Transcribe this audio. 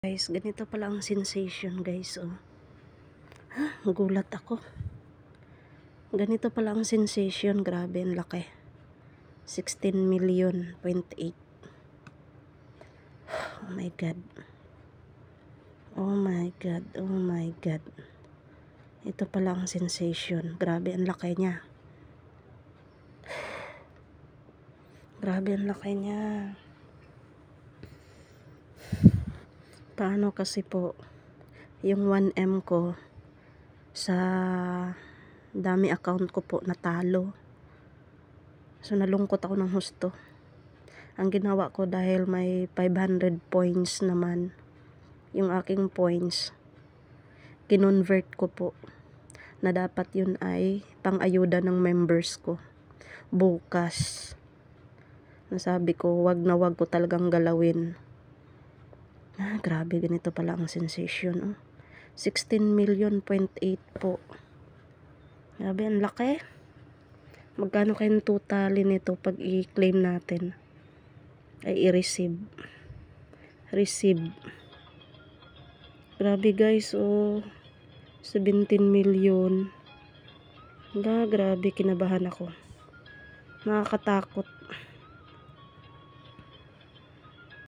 Guys, ganito pala ang sensation guys, oh. Gulat ako. Ganito pala ang sensation, grabe ang laki. 16 million, 0.8. Oh my god. Oh my god, oh my god. Ito pala ang sensation, grabe ang laki niya. Grabe ang laki niya. Paano kasi po, yung 1M ko, sa dami account ko po, natalo. So, nalungkot ako ng husto. Ang ginawa ko, dahil may 500 points naman, yung aking points, kinonvert ko po, na dapat yun ay pang-ayuda ng members ko. Bukas. Nasabi ko, wag na wag ko talagang galawin. Grabe, ganito pala ang sensation, oh. 16 million, 0.8 po. Grabe, ang laki. Magkano kayong totalin nito pag i-claim natin? Ay, i-receive. Receive. Grabe guys, oh. 17 million. Grabe, kinabahan ako. Nakakatakot.